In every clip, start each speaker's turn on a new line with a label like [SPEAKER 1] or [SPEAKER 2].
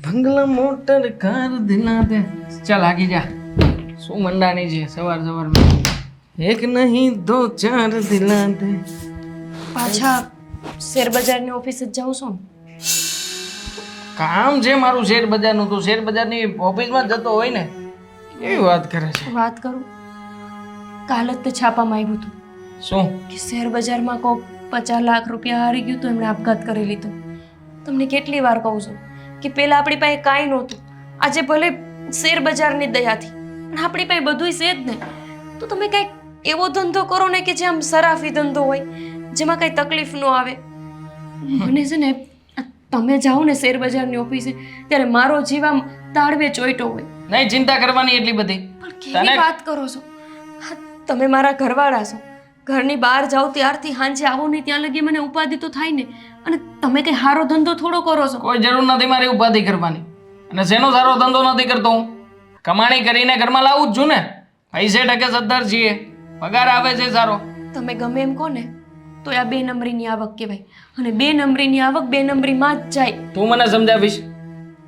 [SPEAKER 1] બંગલા motor car દિલા દે. ચાલ આગી જા. શું મંડાની છે સવાર સવારમાં. એક નહીં દો ચાર દિલા દે.
[SPEAKER 2] પાછા શેર બજારની ઓફિસ જ જાઉં છું.
[SPEAKER 1] કામ છે મારું શેર બજારનું, તો શેર બજારની ઓફિસમાં જ જતો હોય ને. એવી વાત કરે છે.
[SPEAKER 2] વાત કરું, કાલ જ તે છાપામાં આવ્યું હતું
[SPEAKER 1] શું?
[SPEAKER 2] કે શેર બજારમાં કોક 50 લાખ રૂપિયા હારી ગયું તો એમણે આપઘાત કરી લીધો. તમને કેટલી વાર કહું છું કે પહેલા આપણી પાસે કાંઈ નહોતું, આજે ભલે શેર બજારની દયાથી પણ આપણી પાસે બધુંય છે જ ને. તો તમે કંઈક એવો ધંધો કરો ને કે જે આમ સરાફી ધંધો હોય, જેમાં કાંઈ તકલીફ ન આવે. મને છે ને તમે જાઓ ને શેર બજારની ઓફિસે ત્યારે મારો જીવ આમ તાળવે ચોઈટો હોય.
[SPEAKER 1] નહીં ચિંતા કરવાની એટલી બધી.
[SPEAKER 2] પણ કેવી વાત કરો છો? હા, તમે મારા ઘરવાળા છો. ઘરની બહાર જાઓ ત્યારથી સાંજે આવો ને ત્યાં લગી મને ઉપાધિ તો થાય ને. અને તમે કઈ સારો ધંધો થોડો કરો છો.
[SPEAKER 1] કોઈ જરૂર નથી મારી ઉપાધિ કરવાની. અને શેનો સારો ધંધો નથી કરતો હું. કમાણી કરીને ઘરમાં લાવું જ છું ને. પૈસે ટકે 17 છીએ, પગાર આવે છે સારો.
[SPEAKER 2] તમે ગમે એમ કહો ને તો આ 2 નંબરીની આવક કહેવાય. અને 2 નંબરીની આવક 2 નંબરીમાં જ જાય.
[SPEAKER 1] તું મને સમજાવીશ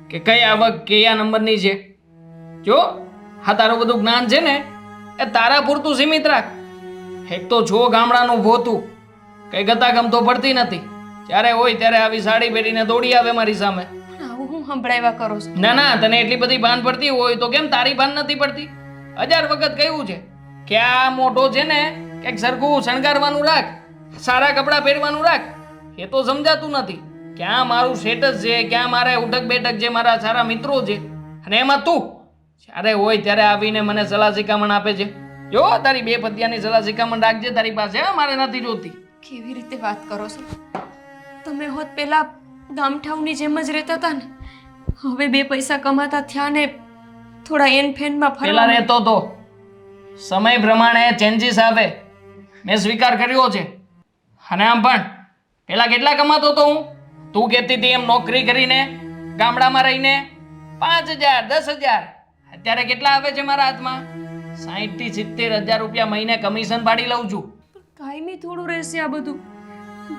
[SPEAKER 1] કે કઈ આવક કયા નંબરની છે? જો હા, તારું બધું જ્ઞાન છે ને એ તારા પૂરતું સીમિત રાખ. એક તો છો ગામડાનું ભોતું, કઈ ગતા ગમતો પડતી નથી. જ્યારે હોય ત્યારે આવી સાડી પહેરીને દોડી આવે મારી સામે.
[SPEAKER 2] પણ આવું હું સંભળાવ્યા કરો છો?
[SPEAKER 1] ના ના, તને એટલી બધી ભાન પડતી હોય તો કેમ તારી ભાન નથી પડતી? 1000 વખત કહ્યું છે કે આ મોટો છે ને કંઈક સરખું શણગારવાનું રાખ, સારા કપડાં પહેરવાનું રાખ. એ તો સમજાતું નથી. ક્યાં મારું સ્ટેટસ છે, ક્યાં મારે ઉઠક બેઠક છે, મારા સારા મિત્રો છે, અને એમાં તું જ્યારે હોય ત્યારે આવીને મને સલાહ શિખામણ આપે છે. જો તારી 2 પત્યાની સલાહ શિખામણ રાખજે તારી પાસે, મારે નથી જોતી.
[SPEAKER 2] કેવી રીતે વાત કરો છો? તમે હોત પેલા ગામઠાવની જેમ જ રહેતા હતા ને, હવે 2 પૈસા કમાતા થયા ને થોડા એન ફેનમાં
[SPEAKER 1] પેલા
[SPEAKER 2] ફરવા.
[SPEAKER 1] રહેતો તો સમય પ્રમાણે ચેન્જીસ આવે, મેં સ્વીકાર કર્યો છે. અને આમ પણ પેલા કેટલા કમાતો તો હું? તું કહેતી હતી એમ નોકરી કરીને ગામડામાં રહીને 5000 10,000. અત્યારે કેટલા આવે છે મારા હાથમાં? 60 થી 70,000 રૂપિયા મહિને કમિશન પાડી લઉં છું.
[SPEAKER 2] કાયમી થોડું રહેશે આ બધું.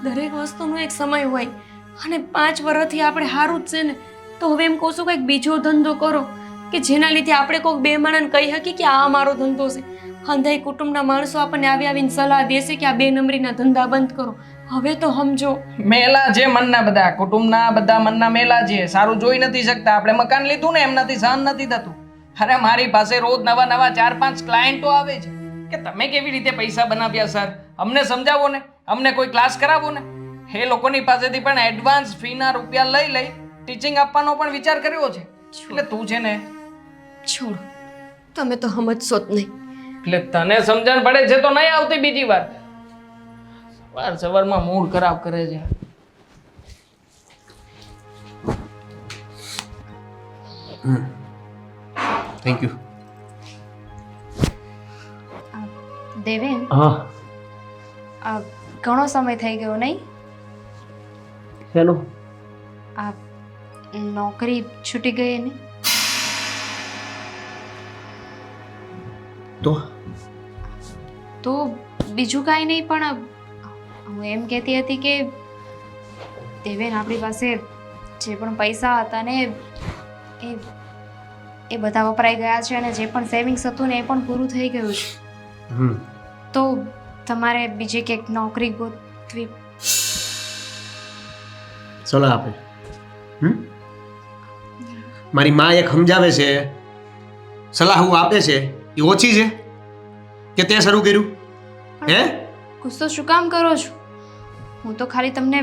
[SPEAKER 2] દરેક વસ્તુનો એક સમય હોય. અને 5 વર્ષથી આપણે સારું જ છે ને, તો હવે એમ કહું છું કંઈક બીજો ધંધો કરો કે જેના લીધે આપણે કોઈક 2 માણસને કહી શકીએ કે આ મારો ધંધો છે. હંધાઈ કુટુંબના માણસો આપણને આવીને સલાહ દેશે કે આ 2 નંબરીના ધંધા બંધ કરો. હવે તો સમજો.
[SPEAKER 1] મેલા છે મનના, બધા કુટુંબના બધા મનના મેલા છે. સારું જોઈ નથી શકતા. આપણે મકાન લીધું ને એમનાથી સહન નથી થતું. અરે મારી પાસે રોજ નવા 4-5 ક્લાયન્ટો આવે છે કે તમે કેવી રીતે પૈસા બનાવ્યા સર, અમને સમજાવો ને, અમને કોઈ ક્લાસ કરાવો ને. એ લોકોની પાસેથી પણ એડવાન્સ ફીના રૂપિયા લઈ ટીચિંગ આપવાનો પણ વિચાર કર્યો છે. એટલે તું છે ને
[SPEAKER 2] છોડો, તમે તો સમજશો જ નહીં.
[SPEAKER 1] એટલે તને સમજણ પડે છે તો નહીં આવતી બીજી વાર. સવાર સવારમાં મૂડ ખરાબ કરે છે.
[SPEAKER 3] Thank you.
[SPEAKER 4] દેવેન,
[SPEAKER 3] હા,
[SPEAKER 4] ઘણો સમય થઈ ગયો નહીં?
[SPEAKER 3] શેનો?
[SPEAKER 4] આ નોકરી છૂટી ગઈ ને? તો બીજું કાંઈ નહીં, પણ હું એમ કહેતી હતી કે દેવેન, આપણી પાસે જે પણ પૈસા હતા ને એ બધા વપરાઈ ગયા છે, અને જે પણ સેવિંગ્સ હતું ને એ પણ પૂરું થઈ ગયું છે. તો તમારે બીજી ક્યાંક નોકરી ગોતવી.
[SPEAKER 3] સલાહ આપે. મારી માં એક સમજાવે છે, સલાહ હું આપે છે એ ઓછી છે કે તે શરૂ કર્યું? હે,
[SPEAKER 4] ગુસ્સો શું કામ કરો છો? હું તો ખાલી તમને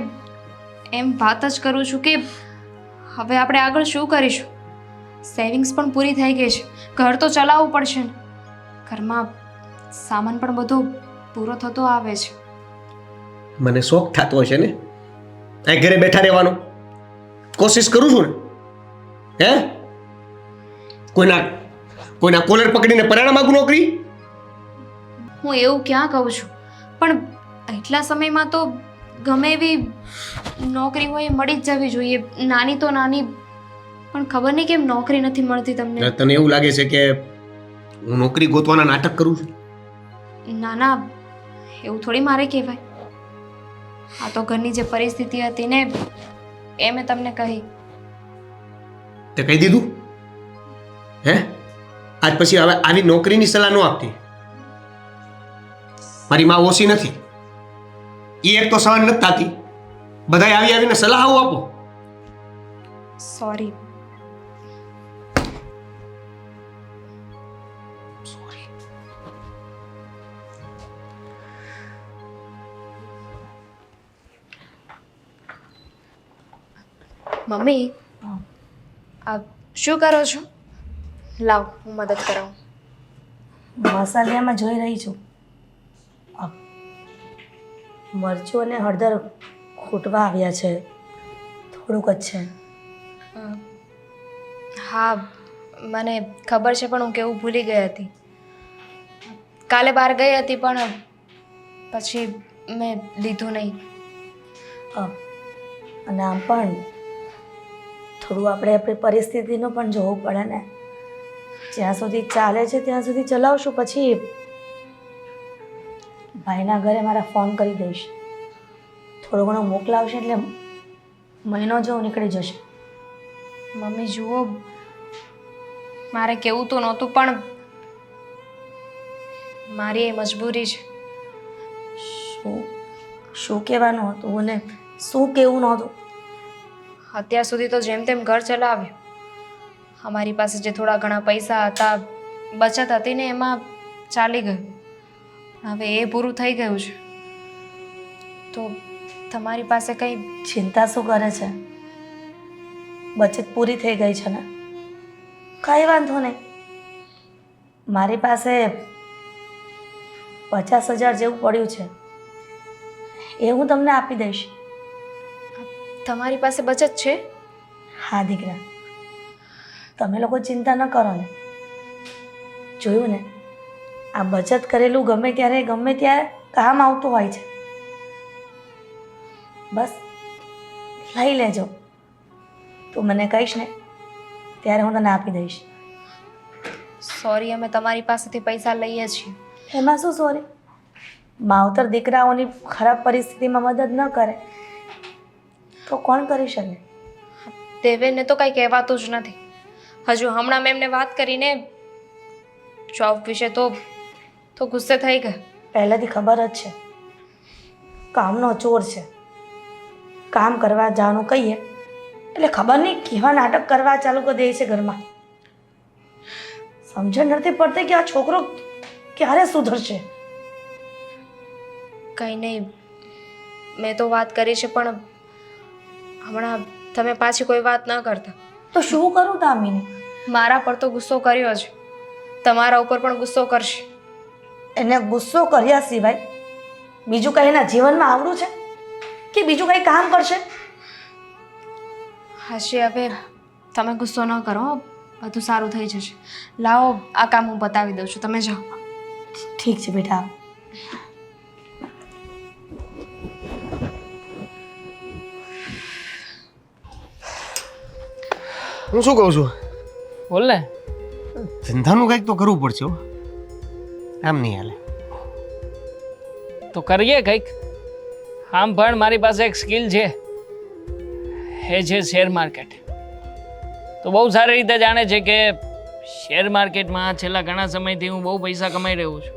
[SPEAKER 4] એમ વાત જ કરું છું કે હવે આપણે આગળ શું કરીશું. સેવિંગ્સ પણ પૂરી થઈ ગઈ છે, ઘર તો ચલાવવું પડશે ને. ઘરમાં સામાન પણ બધો પૂરો થતો આવે છે.
[SPEAKER 3] મને શોખ થતો હશે ને અહીં ઘરે બેઠા રહેવાનો? કોશિશ કરું છું ને. હે, કોઈના કોલર પકડીને પરિણામ માગું નોકરી?
[SPEAKER 4] હું એવું ક્યાં કહું છું, પણ એટલા સમયમાં તો ગમે એવી નોકરી હોય એ મળી જ જવી જોઈએ. નાની તો નાની, પણ ખબર નહીં કેમ નોકરી નથી મળતી તમને.
[SPEAKER 3] તને એવું લાગે છે કે હું નોકરી ગોતવાના નાટક કરું છું?
[SPEAKER 4] ના ના, એવું થોડી મારે કહેવાય. આ તો ઘરની જે પરિસ્થિતિ હતી ને એ મેં તમને કહી.
[SPEAKER 3] તે કહી દીધું હે? આજ પછી હવે આવી નોકરીની સલાહ ન આપતી. મારી માં ઓછી નથી, એ એક તો સહન નથી થતી, બધાય આવી આવીને સલાહ આપો.
[SPEAKER 4] સોરી. મમ્મી, આપ શું કરો છો? લાવ હું મદદ કરાવું.
[SPEAKER 5] મસાલામાં જોઈ રહી છું. મરચું અને હળદર ખૂટવા આવ્યા છે, થોડુંક જ છે.
[SPEAKER 4] હા મને ખબર છે, પણ હું કેવું ભૂલી ગઈ હતી. કાલે બહાર ગઈ હતી પણ પછી મેં લીધું નહીં.
[SPEAKER 5] અને આમ પણ થોડું આપણે આપણી પરિસ્થિતિનું પણ જોવું પડે ને. જ્યાં સુધી ચાલે છે ત્યાં સુધી ચલાવશું, પછી ભાઈના ઘરે મારા ફોન કરી દઈશ. થોડું ઘણું મોકલાવશે એટલે મહિનો જેવું નીકળી જશે.
[SPEAKER 4] મમ્મી જુઓ, મારે કેવું તો નહોતું, પણ મારી એ મજબૂરી છે.
[SPEAKER 5] શું કહેવાનું હતું અને શું કહેવું નહોતું?
[SPEAKER 4] અત્યાર સુધી તો જેમ તેમ ઘર ચલાવ્યું. અમારી પાસે જે થોડા ઘણા પૈસા હતા, બચત હતી ને, એમાં ચાલી ગયું. હવે એ પૂરું થઈ ગયું છે. તો તમારી પાસે કંઈ
[SPEAKER 5] ચિંતા શું કરે છે? બચત પૂરી થઈ ગઈ છે ને, કાંઈ વાંધો નહીં. મારી પાસે 50,000 જેવું પડ્યું છે, એ હું તમને આપી દઈશ.
[SPEAKER 4] તમારી પાસે બચત છે?
[SPEAKER 5] હા દીકરા, તમે લોકો ચિંતા ન કરો ને. જોયું ને, આ બચત કરેલું ગમે ત્યારે ગમે ત્યારે કામ આવતું હોય છે. બસ લઈ લેજો. તું મને કહીશ ને ત્યારે હું તને આપી દઈશ.
[SPEAKER 4] સોરી, અમે તમારી પાસેથી પૈસા લઈએ છીએ.
[SPEAKER 5] એમાં શું સોરી? માવતર દીકરાઓની ખરાબ પરિસ્થિતિમાં મદદ ન કરે તો કોણ કરી શકે?
[SPEAKER 4] દેવેનને તો કંઈ કહેવાતું જ નથી. હજુ હમણાં મેં એમને વાત કરીને જોબ વિશે તો ગુસ્સે થઈ ગયા.
[SPEAKER 5] પહેલેથી ખબર જ છે, કામનો ચોર છે. કામ કરવા જવાનું કહીએ એટલે ખબર નહીં કેવા નાટક કરવા ચાલુ કરી દે છે ઘરમાં. સમજણ નથી પડતી કે આ છોકરો ક્યારે સુધરશે.
[SPEAKER 4] કંઈ નહીં, મેં તો વાત કરી છે, પણ હમણાં તમે પાછી કોઈ વાત ન કરતા.
[SPEAKER 5] તો શું કરું દામિની?
[SPEAKER 4] મારા પર તો ગુસ્સો કર્યો છે, તમારા ઉપર પણ ગુસ્સો કરશે.
[SPEAKER 5] એને ગુસ્સો કર્યા સિવાય બીજું કંઈ એના જીવનમાં આવડું છે કે બીજું કંઈ કામ કરશે?
[SPEAKER 4] હાશી, હવે તમે ગુસ્સો ન કરો, બધું સારું થઈ જશે. લાવો, આ કામ હું બતાવી દઉં છું, તમે જાઓ.
[SPEAKER 5] ઠીક છે બેટા.
[SPEAKER 3] હું શું કહું છું,
[SPEAKER 1] બોલ ને.
[SPEAKER 3] ધંધાનું કંઈક તો કરવું પડશે હો. આમ નહીં હાલે.
[SPEAKER 1] તો કરીએ કંઈક. આમ પણ મારી પાસે એક સ્કિલ છે, એ છે શેર માર્કેટ. તો બહુ સારી રીતે જાણે છે કે શેર માર્કેટમાં છેલ્લા ઘણા સમયથી હું બહુ પૈસા કમાઈ રહ્યો છું.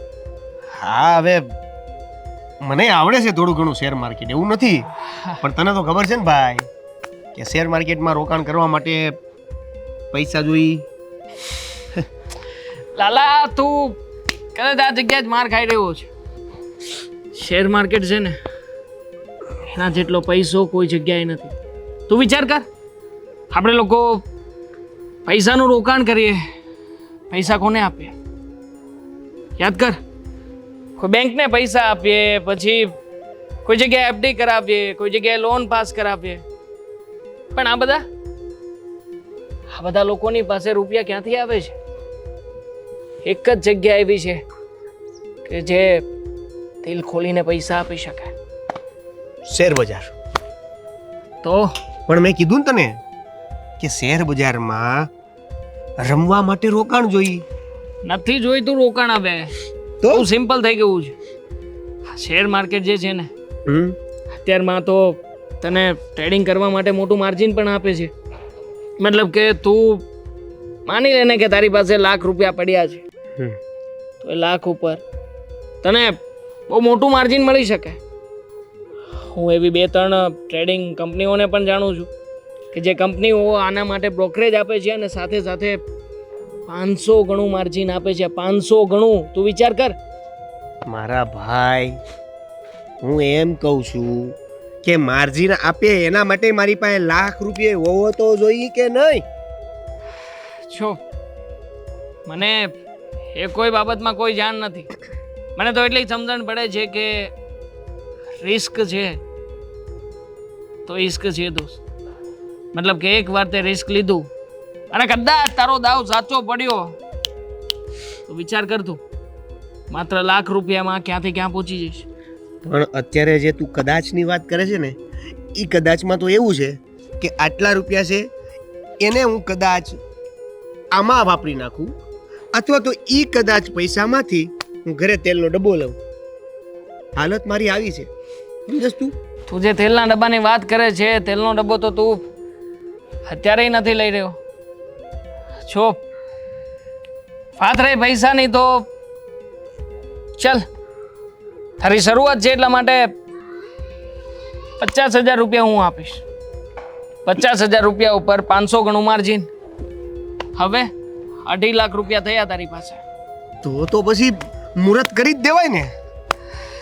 [SPEAKER 3] હા, હવે મને આવડે છે થોડું ઘણું શેર માર્કેટ, એવું નથી. પણ તને તો ખબર છે ને ભાઈ કે શેર માર્કેટમાં રોકાણ કરવા માટે પૈસા જોઈ.
[SPEAKER 1] લાલા, તું કદાચ આ જગ્યાએ જ માર ખાઈ રહ્યો છે. શેર માર્કેટ છે ને, એના જેટલો પૈસો કોઈ જગ્યાએ નથી. તું વિચાર કર, આપણે લોકો પૈસાનું રોકાણ કરીએ, પૈસા કોને આપીએ? યાદ કર, કોઈ બેંકને પૈસા આપીએ, પછી કોઈ જગ્યાએ એફડી કરાવીએ, કોઈ જગ્યાએ લોન પાસ કરાવીએ. પણ આ બધા લોકોની પાસે રૂપિયા ક્યાંથી આવે છે? એક જ જગ્યા એવી છે કે જે દિલ ખોલીને પૈસા આપી શકે.
[SPEAKER 3] શેર બજાર.
[SPEAKER 1] તો
[SPEAKER 3] પણ મેં કીધું ને તને કે શેર બજારમાં રમવા માટે રોકાણ જોઈએ.
[SPEAKER 1] નથી જોઈતું રોકાણ આવે,
[SPEAKER 3] તો
[SPEAKER 1] બહુ સિમ્પલ થઈ ગયું છે. શેર માર્કેટ જે છે ને, અત્યારમાં તો તને ટ્રેડિંગ કરવા માટે મોટું માર્જિન પણ આપે છે. મતલબ કે તું માની લે ને કે તારી પાસે લાખ રૂપિયા પડ્યા છે,
[SPEAKER 3] હમ.
[SPEAKER 1] તો એ લાખ ઉપર તને બહુ મોટું માર્જિન મળી શકે. હું એવી 2-3 ટ્રેડિંગ કંપનીઓને પણ જાણું છું કે જે કંપનીઓ આના માટે બ્રોકરેજ આપે છે અને સાથે સાથે 500 ગણું માર્જિન આપે છે. 500 ગણું, તું વિચાર કર.
[SPEAKER 3] મારા ભાઈ, હું એમ કહું છું કે માર્જિન આપે એના માટે મારી પાસે લાખ રૂપિયા હોવો તો જોઈએ કે નહીં?
[SPEAKER 1] છો મને એ કોઈ બાબતમાં કોઈ જાણ નથી. મને તો એટલી સમજણ પડે છે કે રિસ્ક છે તો ઇશ્ક છે દોસ્ત. મતલબ કે એક વાર તે રિસ્ક લીધું અને કદાચ તારો દાવ સાચો પડ્યો તો વિચાર કર તું, માત્ર લાખ રૂપિયામાં ક્યાંથી ક્યાં પહોંચી જઈશ.
[SPEAKER 3] પણ અત્યારે જે તું કદાચની વાત કરે છે ને, એ કદાચમાં તો એવું છે કે આટલા રૂપિયા છે એને હું કદાચ આમાં વાપરી નાખું, અથવા તો એ કદાચ પૈસામાંથી હું ઘરે તેલનો ડબ્બો લઉં. હાલત મારી આવી છે, સમજસ તું?
[SPEAKER 1] તું જે તેલના ડબ્બાની વાત કરે છે, તેલનો ડબ્બો તો તું અત્યારે નથી લઈ રહ્યો છો. વાત રહી પૈસાની તો ચલ, તારી શરૂઆત છે એટલા માટે 50,000 રૂપિયા હું આપીશ. 50,000 રૂપિયા ઉપર 500 ગણું માર્જિન. હવે 2.5 લાખ રૂપિયા થયા તારી પાસે.
[SPEAKER 3] તો પછી મુહૂર્ત કરી જ દેવાય ને.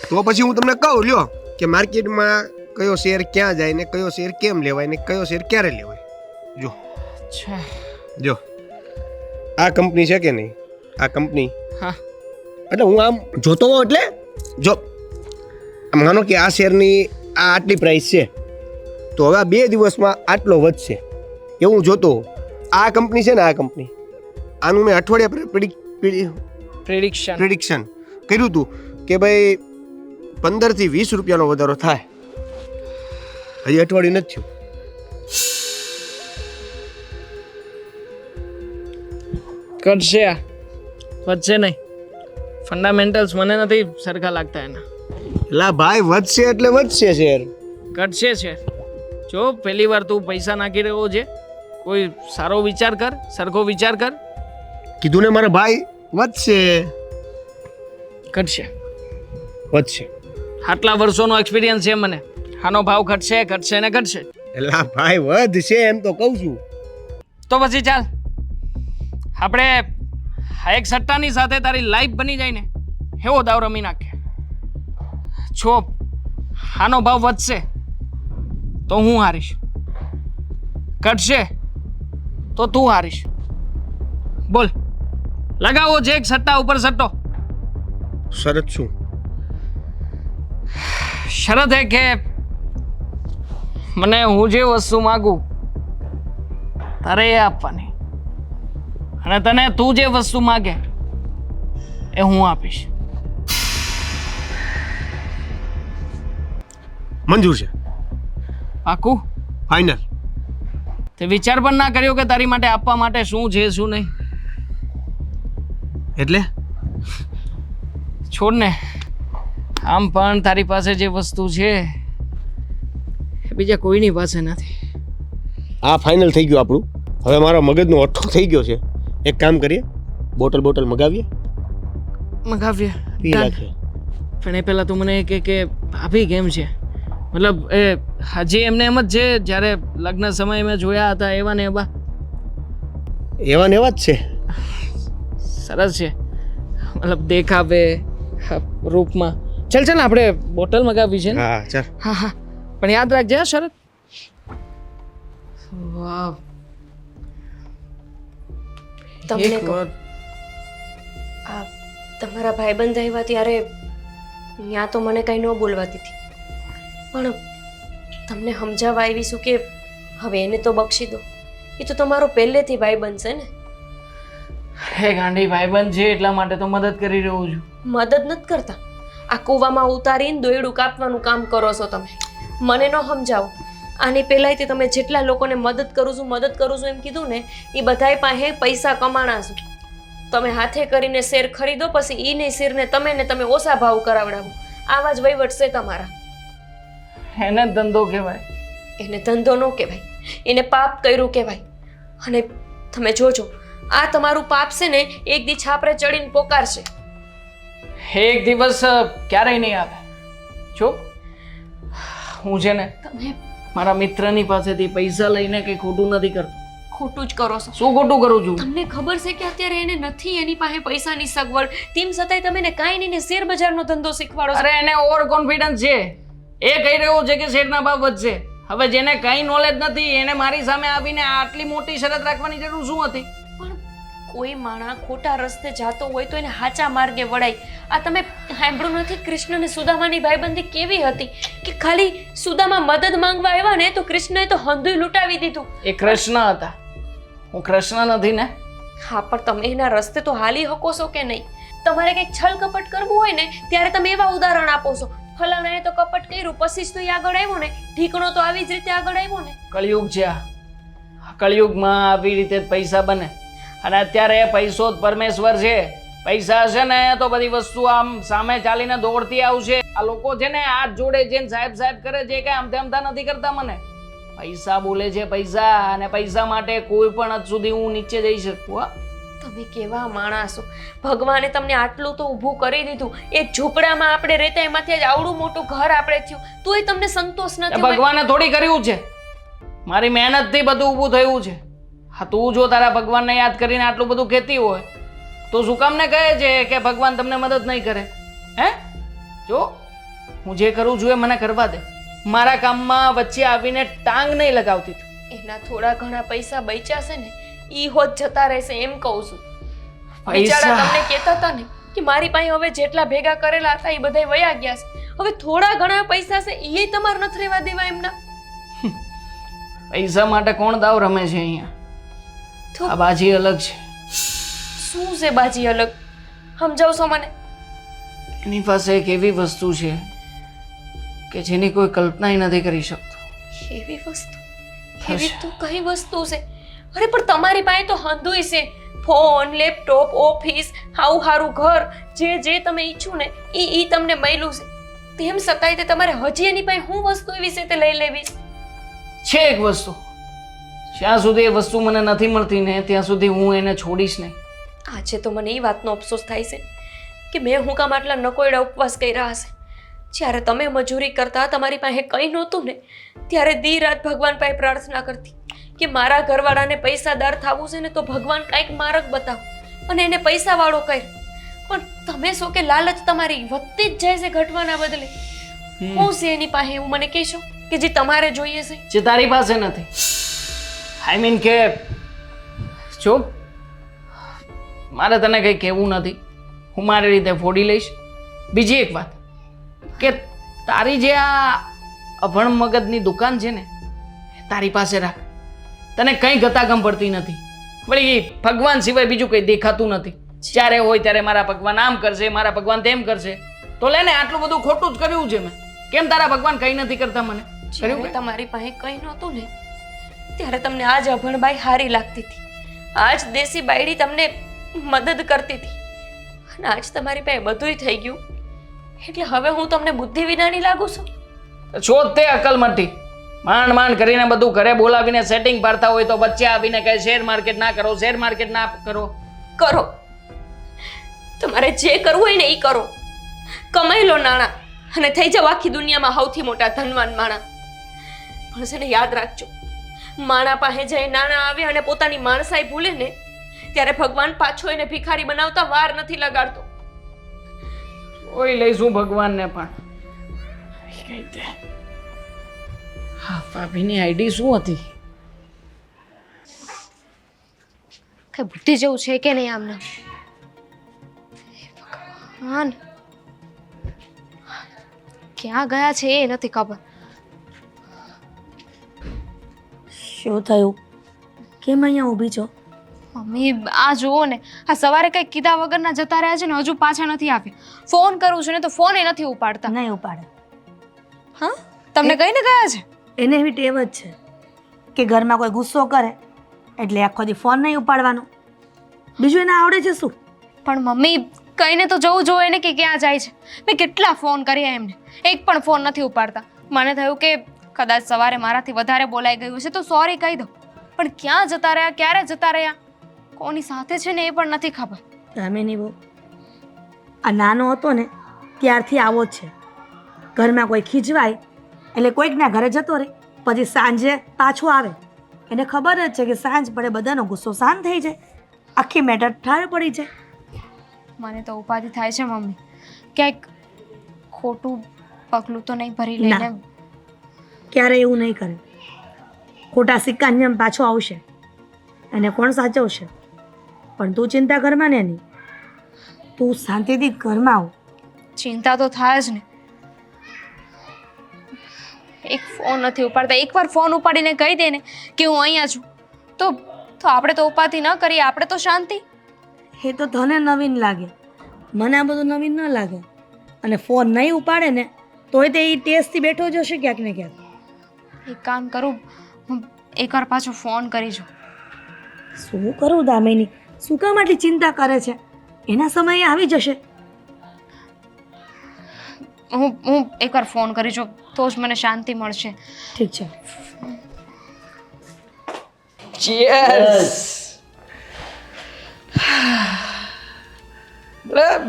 [SPEAKER 3] તો પછી હું તમને કહું, લ્યો કે માર્કેટમાં કયો શેર ક્યાં જાય ને કયો શેર કેમ લેવાય ને કયો શેર ક્યારે લેવાય. જો
[SPEAKER 1] અચ્છા,
[SPEAKER 3] જો આ કંપની છે કે નહીં, આ કંપની,
[SPEAKER 1] હા,
[SPEAKER 3] એટલે હું આમ જોતો હોઉં, એટલે જો માનો કે આ શેરની આ આટલી પ્રાઇસ છે તો હવે આ 2 દિવસમાં આટલો વધશે એવું જોતો હોઉં. આ કંપની છે ને, આ કંપની, આનું મેં અઠવાડિયા પ્રિડિક્શન કર્યું હતું કે ભાઈ 15 થી 20 રૂપિયાનો વધારો થાય. હજી અઠવાડિયું નથી થયું.
[SPEAKER 1] કરશે આ, વધશે નહીં. ફંડામેન્ટલ્સ મને નથી સરખા લાગતા એના.
[SPEAKER 3] લા ભાઈ, વધશે એટલે વધશે શેર.
[SPEAKER 1] ઘટશે છે. જો પહેલી વાર તું પૈસા નાખી રહ્યો છે, કોઈ સારો વિચાર કર, સરખો વિચાર કર.
[SPEAKER 3] કીધું ને મારા ભાઈ, વધશે.
[SPEAKER 1] ઘટશે.
[SPEAKER 3] વધશે.
[SPEAKER 1] આટલા વર્ષોનો એક્સપિરિયન્સ છે મને. આનો ભાવ ઘટશે, ઘટશે ને ઘટશે.
[SPEAKER 3] એલા ભાઈ, વધશે એમ તો કહું છું.
[SPEAKER 1] તો પછી ચાલ આપણે આ એક સટ્ટાની સાથે તારી લાઈફ બની જાય ને એવો દાવ રમી નાખીએ. છો આનો ભાવ વધશે તો હું હારીશ, ઘટશે તો તું હારીશ. બોલ, લગાવો છે એક સટ્ટા ઉપર સટ્ટો.
[SPEAKER 3] શરત શું?
[SPEAKER 1] શરત હે કે મને હું જે વસ્તુ માગું તારે એ આપવાની, અને તને તું જે વસ્તુ માગે એ હું આપીશ.
[SPEAKER 3] મંજૂર છે.
[SPEAKER 1] પાકું?
[SPEAKER 3] ફાઇનલ.
[SPEAKER 1] તે વિચાર પણ ના કર્યો કે તારી માટે આપવા માટે શું છે શું નહીં?
[SPEAKER 3] એટલે
[SPEAKER 1] છોડ ને. આમ પણ તારી પાસે જે વસ્તુ છે એ બીજા કોઈની પાસે નથી.
[SPEAKER 3] આ ફાઇનલ થઈ ગયું આપણું. હવે મારો મગજનો અઠ્ઠો થઈ ગયો છે. એક કામ કરીએ, બોટલ મગાવીએ,
[SPEAKER 1] મગાવીએ.
[SPEAKER 3] પી રાખીએ.
[SPEAKER 1] પણ એ પહેલાં તું મને એ કે ભાભી કેમ છે? મતલબ એ હજી એમને એમ જ છે જ્યારે લગ્ન સમયે મેં જોયા હતા એવા ને એવા?
[SPEAKER 3] એવા ને એવા જ છે.
[SPEAKER 1] સરસ છે, મતલબ દેખાવે, રૂપમાં. ચાલ આપણે બોટલ મગાવી છે ને?
[SPEAKER 3] હા ચાલ.
[SPEAKER 1] હા, પણ યાદ રાખજે હા શરત. વાહ,
[SPEAKER 2] તમને
[SPEAKER 1] એક
[SPEAKER 2] કહું,
[SPEAKER 1] વાર
[SPEAKER 2] આ તમારા ભાઈબંધ આવ્યા ત્યારે ત્યાં તો મને કંઈ ન બોલવા દીધી, પણ તમને સમજાવવા આવી છું કે હવે એને તો બક્ષી દો. એ તો તમારો પહેલેથી ભાઈબંધ છે ને.
[SPEAKER 1] હે ગાંડી, ભાઈબંધ છે એટલા માટે તો મદદ કરી રહ્યો છું.
[SPEAKER 2] મદદ નથી કરતા, આ કૂવામાં ઉતારીને દોયડું કાપવાનું કામ કરો છો તમે. મને ન સમજાવો. આની પહેલાંથી તમે જેટલા લોકોને મદદ કરું છું એમ કીધું ને, એ બધાય પાસે પૈસા કમાણા છું. તમે હાથે કરીને શેર ખરીદો, પછી ઈ નહીં શેરને તમે ઓછા ભાવ કરાવડાવો. આવા જ વહીવટ છે તમારા.
[SPEAKER 1] એને ધંધો કહેવાય.
[SPEAKER 2] એને ધંધો ન કહેવાય, એને પાપ કર્યું કહેવાય. અને તમે જોજો, આ તમારું પાપ છે ને એક દી છાપરે ચડીને પોકારશે.
[SPEAKER 1] એક દિવસ ક્યારેય નહીં આવે. જો હું છે ને
[SPEAKER 2] તમે
[SPEAKER 1] મારા મિત્રની પાસેથી પૈસા લઈને કંઈ ખોટું નથી કરતો.
[SPEAKER 2] ખોટું જ કરો છો.
[SPEAKER 1] શું ખોટું કરું છું?
[SPEAKER 2] તમને ખબર છે કે અત્યારે એને નથી એની પાસે પૈસાની સગવડ, તેમ છતાંય તમે એને કાંઈ નહીં ને શેર બજારનો ધંધો શીખવાડો છો.
[SPEAKER 1] અરે એને ઓવર કોન્ફિડન્સ છે. એ કહી રહ્યો છે કે શેરના ભાવ વધશે. હવે જેને કંઈ નોલેજ નથી એને મારી સામે આવીને આટલી મોટી શરત રાખવાની જરૂર શું હતી?
[SPEAKER 2] પણ કોઈ માણસ ખોટા રસ્તે જાતો હોય તો એને હાચા માર્ગે વળાય. આ તમે સાંભળ્યું નથી કૃષ્ણ અને સુદામાની ભાઈબંધી કેવી હતી કે ખાલી સુદામા મદદ માંગવા આવ્યા ને તો કૃષ્ણએ તો હંધુય લૂંટાવી દીધું.
[SPEAKER 1] એ કૃષ્ણ હતા, હું કૃષ્ણ નથી ને.
[SPEAKER 2] હા, પણ તમે એના રસ્તે તો હાલી શકો છો કે નહીં? તમારે કંઈક છલ કપટ કરવું હોય ને ત્યારે તમે એવા ઉદાહરણ આપો છો. ફલાણાએ તો કપટ કર્યું પછી જ તો એ આગળ આવ્યો ને, ઢીકણો તો આવી જ રીતે આગળ આવ્યો ને.
[SPEAKER 1] કળિયુગ છે આ. કળિયુગમાં આવી રીતે જ પૈસા બને. અને અત્યારે પૈસો જ પરમેશ્વર છે. પૈસા હશે ને તો બધી વસ્તુ આમ સામે ચાલીને દોડતી આવશે. આ લોકો છે ને હાથ જોડે છે ને સાહેબ સાહેબ કરે છે કે આમ તેમ નથી કરતા. મને પૈસા બોલે છે, પૈસા, અને પૈસા માટે કોઈ પણ હદ સુધી હું નીચે જઈ શકું.
[SPEAKER 2] તમે કેવા માણસો! ભગવાને તમને આટલું તો ઊભું કરી દીધું. એક ઝૂંપડામાં આપણે રહેતા એમાંથી જ આવડું મોટું ઘર આપણે થયું, તોય તમને સંતોષ નથી.
[SPEAKER 1] ભગવાને થોડી કર્યું છે, મારી મહેનતથી બધું ઊભું થયું છે. હા, તું જો તારા ભગવાનને યાદ કરીને આટલું બધું કહેતી હોય તો શું કામ ને કહે છે કે ભગવાન તમને મદદ નહીં કરે? હે, જો હું જે કરું છું એ મને કરવા દે. મારા કામમાં વચ્ચે આવીને ટાંગ નહીં લગાવતી.
[SPEAKER 2] એના થોડા ઘણા પૈસા બચ્યા છે ને ઈ હોત જતા રહેશે એમ કહું છું.
[SPEAKER 1] પૈસા?
[SPEAKER 2] બિચારા તમને કહેતા હતા ને કે મારી પાસે હવે જેટલા ભેગા કરેલા હતા એ બધા વયા ગયા છે. હવે થોડા ઘણા પૈસા છે એ તમારે નથી રહેવા દેવા એમના.
[SPEAKER 1] પૈસા માટે કોણ દાવ રમે છે અહીંયા?
[SPEAKER 2] તો
[SPEAKER 1] આ બાજી અલગ છે.
[SPEAKER 2] શું છે બાજી અલગ? સમજાવશો મને?
[SPEAKER 1] એની પાસે એક એવી વસ્તુ છે કે જેની કોઈ કલ્પના નથી કરી શકતો.
[SPEAKER 2] એવી વસ્તુ? એવી તો કઈ વસ્તુ છે? અરે પણ તમારી પાસે તો હંધુય છે. ફોન, લેપટોપ, ઓફિસ, આવું સારું ઘર, જે તમે ઈચ્છો ને એ તમને મળ્યું છે. તેમ છતાંય તે તમારે હજી એની પાસે શું વસ્તુ એવી છે તે લઈ લેવી
[SPEAKER 1] છે? એક વસ્તુ, જ્યાં સુધી એ વસ્તુ મને નથી મળતી ને ત્યાં સુધી હું એને છોડીશ નહીં.
[SPEAKER 2] આજે તો મને એ વાતનો અફસોસ થાય છે કે મેં હું કામ આટલા નકોયડા ઉપવાસ કર્યા હશે. જ્યારે તમે મજૂરી કરતા, તમારી પાસે કંઈ નહોતું ને ત્યારે દી રાત ભગવાન પાસે પ્રાર્થના કરતી કે મારા ઘરવાળાને પૈસાદાર થવું છે ને તો ભગવાન કાંઈક માર્ગ બતાવો અને એને પૈસાવાળો કર. પણ તમે શું કે લાલચ તમારી વધતી જ જાય છે ઘટવાના બદલે. શું છે એની પાસે એવું મને કહેશો કે જે તમારે જોઈએ છે?
[SPEAKER 1] જે તારી પાસે નથી. આઈ મીન કે જો મારે તને કંઈ કહેવું નથી, હું મારી રીતે ફોડી લઈશ. બીજી એક વાત કે તારી જે આ અભણ મગજની દુકાન છે ને તારી પાસે રાખ. તને કંઈ ગતાગમ પડતી નથી. વળી ભગવાન સિવાય બીજું કંઈ દેખાતું નથી. જ્યારે હોય ત્યારે મારા ભગવાન આમ કરશે, મારા ભગવાન તેમ કરશે. તો લે ને, આટલું બધું ખોટું જ કર્યું છે મેં. કેમ તારા ભગવાન કંઈ નથી કરતા મને?
[SPEAKER 2] જ્યારે તમારી પાસે કંઈ નહોતું ને ત્યારે તમને આજ અભણબાઈ હારી લાગતી હતી. આજ દેશી બાયડી તમને મદદ કરતી હતી. અને આજ તમારી પાસે બધુંય થઈ ગયું એટલે હવે હું તમને બુદ્ધિ વિનાની લાગુ છું?
[SPEAKER 1] છો તે અકલ મટી. માંડ માંડ કરીને બધું ઘરે બોલાવીને સેટિંગ પાડતા હોય તો વચ્ચે આવીને કહે શેર માર્કેટ ના કરો, શેર માર્કેટ ના કરો.
[SPEAKER 2] કરો, તમારે જે કરવું હોય ને એ કરો. કમાઈ લો નાણાં અને થઈ જાવ આખી દુનિયામાં સૌથી મોટા ધનવાન માણસ. પણ છે ને યાદ રાખજો, માણા પાસે જાય નાણાં આવે અને પોતાની માણસાઈ ભૂલે ને ત્યારે ભગવાન પાછો એને ભિખારી બનાવતા વાર નથી લગાડતો.
[SPEAKER 1] ઓય લઈશું ભગવાનને પણ. કઈ તે હા, ભાભીની આઈડી શું હતી?
[SPEAKER 4] કઈ બુદ્ધિ જેવું છે કે નહીં આમને? ભગવાન, ક્યાં ગયા છે એ નથી ખબર.
[SPEAKER 5] શું થયું? કેમ અહીંયા ઊભી છો?
[SPEAKER 4] મમ્મી આ જુઓ ને, આ સવારે કંઈક કીધા વગરના જતા રહ્યા છે ને હજુ પાછા નથી આવ્યા. ફોન કરું છું ને તો ફોન નથી ઉપાડતા.
[SPEAKER 5] નહીં ઉપાડે.
[SPEAKER 4] હા, તમને કહીને ગયા છે?
[SPEAKER 5] એને એવી ટેવ જ છે કે ઘરમાં કોઈ ગુસ્સો કરે એટલે આખો દી ફોન નહીં ઉપાડવાનો. બીજું એને આવડે છે શું?
[SPEAKER 4] પણ મમ્મી કહીને તો જવું જોઈએ ને કે ક્યાં જાય છે. મેં કેટલા ફોન કર્યા એમને, એક પણ ફોન નથી ઉપાડતા. મને થયું કે કદાચ સવારે મારાથી વધારે બોલાઈ ગયું છે તો સોરી કહી દો. પણ ક્યાં જતા રહ્યા, ક્યારે જતા રહ્યા, કોની સાથે છે ને એ પણ નથી ખબર.
[SPEAKER 5] દામિની બહુ આ નાનો હતો ને ત્યારથી આવો જ છે. ઘરમાં કોઈ ખીજવાય એટલે કોઈકના ઘરે જતો રહે, પછી સાંજે પાછો આવે. એને ખબર જ છે કે સાંજ પડે બધાનો ગુસ્સો શાંત થઈ જાય, આખી મેટર ઠાર પડી જાય.
[SPEAKER 4] મને તો ઉપાધિ થાય છે મમ્મી, ક્યાંક ખોટું પગલું તો નહીં ભરી
[SPEAKER 5] ના.
[SPEAKER 4] લઈને.
[SPEAKER 5] ક્યારે એવું નહીં કરે. ખોટા સિક્કાની જેમ પાછો આવશે અને કોણ સાચવશે? પણ તું ચિંતા કરમાં ને એની, તું શાંતિથી ઘરમાં આવ.
[SPEAKER 4] ચિંતા તો થાય જ ને. એક ફોન નથી ઉપાડતા. એકવાર ફોન ઉપાડીને કહી દે ને કે હું અહીંયા છું, તો આપણે તો ઉપાધિ ન કરીએ, આપણે તો શાંતિ.
[SPEAKER 5] એ તો તને નવીન લાગે, મને આ બધું નવીન ન લાગે. અને ફોન નહીં ઉપાડે ને તોય તે એ ટેસ્ટથી બેઠો જ હશે ક્યાંક ને ક્યાંક.
[SPEAKER 4] એક કામ કરું, હું એકવાર પાછો ફોન કરી જોઉં.
[SPEAKER 5] શું કરું દામિની, શું કામ આટલી ચિંતા કરે છે? એના સમયે આવી જશે.
[SPEAKER 4] હું એકવાર ફોન કરી જોઉં તો જ મને શાંતિ મળશે.
[SPEAKER 5] ઠીક છે.
[SPEAKER 1] ચીયર્સ.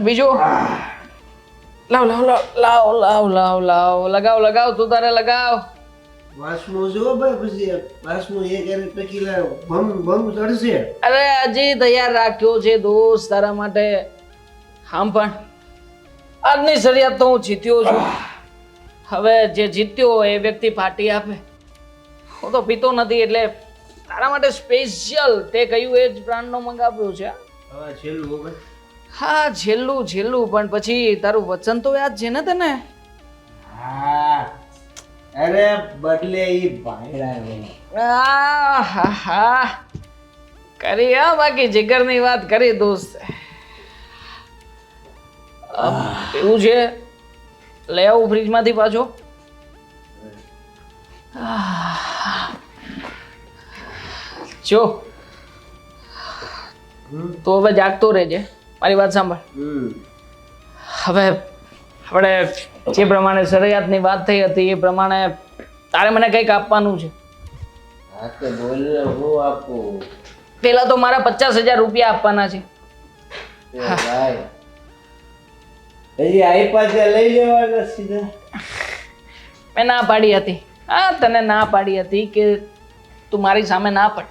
[SPEAKER 1] બીજો લાવ લાવ લાવ લાવ લાવ લાવ લગાવ લગાવ તું તારે લગાવ.
[SPEAKER 3] વાસનું જો ભાઈ, પછી વાસનું એક એને ટકીલા બમ બમ ચડશે.
[SPEAKER 1] અરે હજી તૈયાર રાખ્યો છે દોસ્ત તારા માટે. આમ પણ આજની શરિયાત તો હું જીત્યો છું. હવે જે જીત્યો એ વ્યક્તિ પાર્ટી આપે. હું તો પીતો નથી એટલે તારા માટે સ્પેશિયલ તે કહ્યું એ જ બ્રાન્ડનો મંગાવ્યો છે.
[SPEAKER 3] હવે છેલ્લું ભાઈ.
[SPEAKER 1] હા છેલ્લું છેલ્લું, પણ પછી તારું વચન તો યાદ છે ને તને?
[SPEAKER 3] હા, અરે બદલે ઈ ભાઈડા
[SPEAKER 1] હા કરી હા, બાકી જીગરની વાત કરી દોસ્ત. એવું છે લઈ આવું ફ્રીજમાંથી પાછો. જો તો હવે જાગતો રહેજે, મારી વાત સાંભળ. હવે આપણે જે પ્રમાણે શરિયાતની વાત થઈ હતી એ પ્રમાણે તારે મને કંઈક આપવાનું છે.
[SPEAKER 3] હા તો બોલ, હું આપું?
[SPEAKER 1] પેલા તો મારા 50,000 રૂપિયા આપવાના છે.
[SPEAKER 3] ભાઈ હજી આઈપા ત્યાં લઈ લેવાના સીધા.
[SPEAKER 1] મેં ના પાડી હતી. હા તને ના પાડી હતી કે તું મારી સામે ના પડ,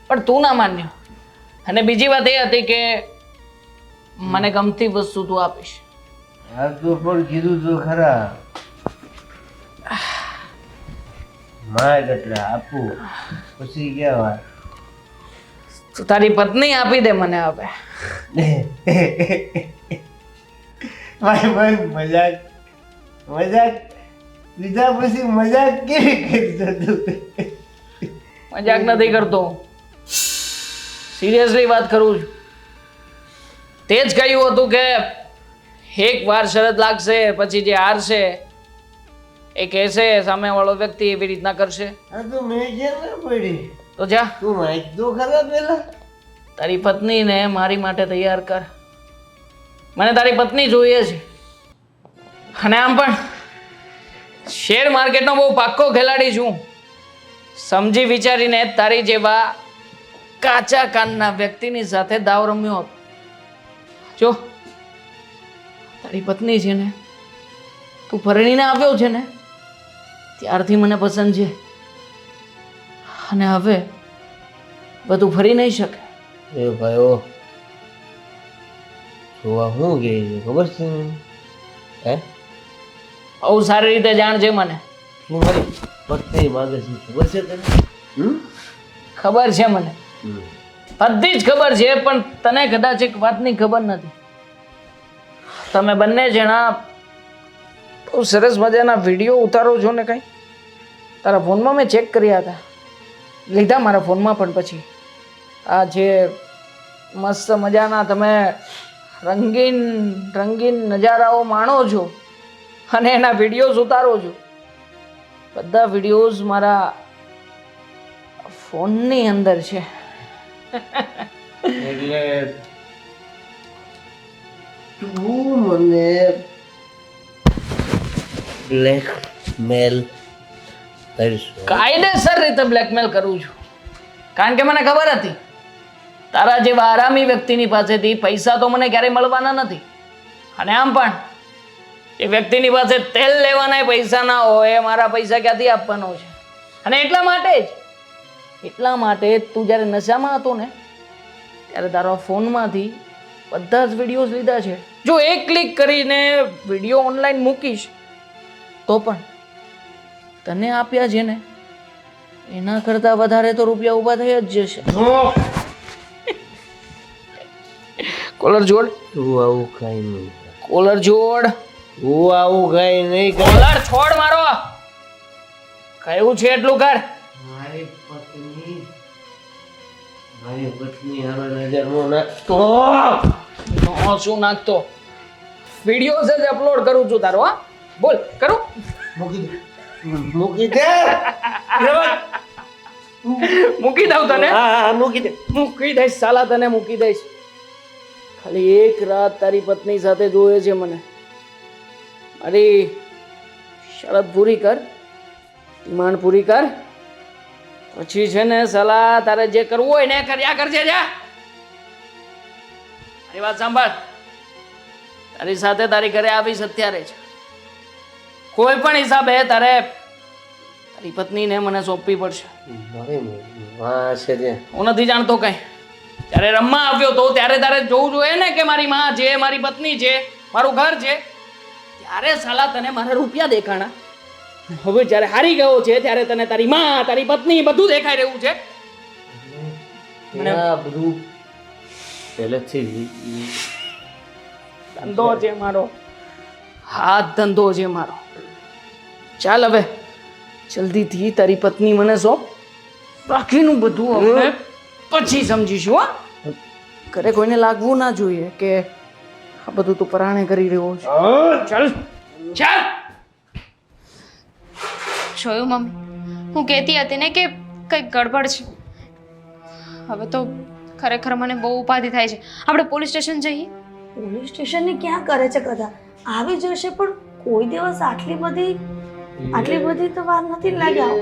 [SPEAKER 1] પણ તું ના માન્યો. અને બીજી વાત એ હતી કે મને ગમતી વસ્તુ તું આપીશ.
[SPEAKER 3] હા તો પણ કીધું તો ખરા, માગ એટલે આપું, પછી ક્યાં વાત.
[SPEAKER 1] તું તારી પત્ની આપી દે મને હવે.
[SPEAKER 3] ભાઈ ભાઈ મજાક મજાક લીધા પછી મજાક કેવી કરતો તું?
[SPEAKER 1] મજાક નથી કરતો, સિરિયસલી વાત કરું છું. તે જ કહ્યું હતું કે એક વાર શરત લાગશે પછી જે હારશે એ કહેશે સામેવાળો વ્યક્તિ એવી રીતના કરશે.
[SPEAKER 3] હા તો મેં ક્યાં ના પડી?
[SPEAKER 1] તો જા
[SPEAKER 3] તું માહિત તો ખરા પેલા.
[SPEAKER 1] તારી પત્નીને મારી માટે તૈયાર કર. મને તારી પત્ની જોઈએ છે. અને આમ પણ શેર માર્કેટનો બહુ પાક્કો ખેલાડી છું. સમજી વિચારીને તારી જેવા કાચા કાનના વ્યક્તિની સાથે દાવ રમ્યો હતો. જો તારી પત્ની છે ને, તું પરણીને આવ્યો છે ને ત્યારથી મને પસંદ છે. અને હવે બધું ફરી નહીં શકે.
[SPEAKER 3] એ ભાઈઓ જોવા શું કહે છે ખબર છે? હે
[SPEAKER 1] બહુ સારી રીતે જાણજે મને.
[SPEAKER 3] શું મારી પત્ની માગે છે ખબર છે તને?
[SPEAKER 1] ખબર છે મને, બધી જ ખબર છે, પણ તને કદાચ એક વાતની ખબર નથી. તમે બંને જણા બહુ સરસ મજાના વિડીયો ઉતારો છો ને. કંઈ તારા ફોનમાં મેં ચેક કર્યા હતા, લીધા મારા ફોનમાં, પણ પછી આ જે મસ્ત મજાના તમે રંગીન રંગીન નજારાઓ માણો છો અને એના વિડીયોઝ ઉતારો છો, બધા વિડીયોઝ મારા ફોનની અંદર છે.
[SPEAKER 3] એટલે તું મને બ્લેકમેલ કરીશ?
[SPEAKER 1] કાયદેસર રીતે બ્લેકમેલ કરું છું. કારણ કે મને ખબર હતી તારા જેવા આરામી વ્યક્તિની પાસેથી પૈસા તો મને ક્યારેય મળવાના નથી. અને આમ પણ એ વ્યક્તિની પાસે તેલ લેવાના પૈસા ના હોય, મારા પૈસા ક્યાંથી આપવાનો છે? અને એટલા માટે તું જ્યારે નશામાં હતો ને ત્યારે તારા ફોનમાંથી બધા જ વિડીયોઝ લીધા છે. જો એક ક્લિક કરીને વિડીયો ઓનલાઈન મૂકીશ તો પણ તને આપ્યા છે ને એના કરતાં વધારે તો રૂપિયા ઊભા થઈ જ જશે. કોલર જોડ.
[SPEAKER 3] તું આવું કઈ નહીં,
[SPEAKER 1] કોલર જોડ.
[SPEAKER 3] હું આવું કઈ નહીં કર.
[SPEAKER 1] કોલર છોડ મારો. કયું છે એટલું કર.
[SPEAKER 3] મારી પત્ની હારો નજર નો નાખતો.
[SPEAKER 1] નો શું નાખતો? વિડીયો જ અપલોડ કરું છું તારો. હા બોલ કરું.
[SPEAKER 3] મૂકી દે.
[SPEAKER 1] મૂકી દઉં તને.
[SPEAKER 3] હા મૂકી દે.
[SPEAKER 1] મૂકી દઈશ સાલા, તને મૂકી દઈશ. ખાલી એક રાત તારી પત્ની સાથે જોયે છે મને. મારી શરત પૂરી કર, ડિમાન્ડ પૂરી કર, પછી છે ને સાલા તારે જે કરવું હોય ને કર્યા કરજે. જા મારી વાત સાંભળ. તારી સાથે તારી ઘરે આવીશ અત્યારે જ. કોઈ પણ હિસાબે તારે તારી પત્નીને મને સોંપવી પડશે.
[SPEAKER 3] હા છે તે.
[SPEAKER 1] હું નથી જાણતો કઈ. જ્યારે રમવા આવ્યો તો ત્યારે તારે જોવું જોઈએ ને કે મારી માં છે, મારી પત્ની છે, મારું ઘર છે. ત્યારે સાલા તને મારા રૂપિયા દેખાણા. હવે જ્યારે હારી ગયો છે ત્યારે તને તારી માં, તારી પત્ની બધું દેખાઈ રહ્યું છે.
[SPEAKER 3] આ બધું પહેલેથી
[SPEAKER 1] ધંધો છે મારો, હાથ ધંધો છે મારો. ચાલ હવે જલ્દીથી તારી પત્ની મને સોંપ. બાકીનું બધું હવે પછી સમજીશું. હા ઘરે કોઈને લાગવું ના જોઈએ કે આ બધું તું પરાણે કરી રહ્યો છે. ચાલ ચાલ.
[SPEAKER 4] જોયું મમ્મી, હું કહેતી હતી ને કે કંઈક ગડબડ છે. હવે તો ખરેખર મને બહુ ઉપાધિ થાય છે. આપણે પોલીસ સ્ટેશન જઈએ.
[SPEAKER 5] પોલીસ સ્ટેશનને ક્યાં કરે છે કદા? આવી જશે પણ કોઈ દિવસ આટલી બધી તો વાર નથી લાગ્યા.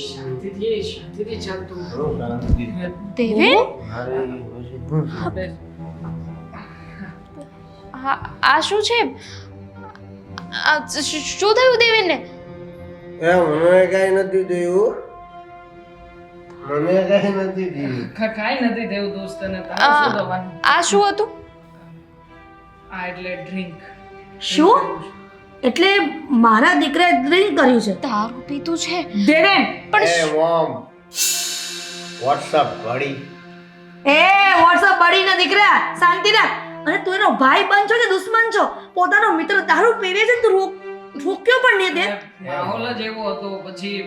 [SPEAKER 1] શાંતિથી ચાલતું.
[SPEAKER 4] દેવેન, આ શું છે? શું થયું દેવેનને?
[SPEAKER 3] મને કઈ નથી થયું. મને કઈ નથી થયું.
[SPEAKER 1] કાંઈ નથી થયું દોસ્ત. તને શું થવાનું?
[SPEAKER 4] આ શું હતું?
[SPEAKER 1] આ એટલે ડ્રિંક.
[SPEAKER 5] શું? એટલે મારા દીકરાએ ડ્રિંક કર્યું છે?
[SPEAKER 4] દારૂ પીતું છે
[SPEAKER 5] દેવેન!
[SPEAKER 4] પણ
[SPEAKER 3] મોમ વોટ્સઅપ ઘડી.
[SPEAKER 5] વોટ્સઅપ બળીના દીકરા, શાંતિ રાખ. અને તું એનો ભાઈ બન છો કે દુશ્મન છો? પોતાનો મિત્ર દારૂ પીવે છે તું રોક્યો પણ નહીં દે.
[SPEAKER 1] માહોલ જ એવો હતો. પછી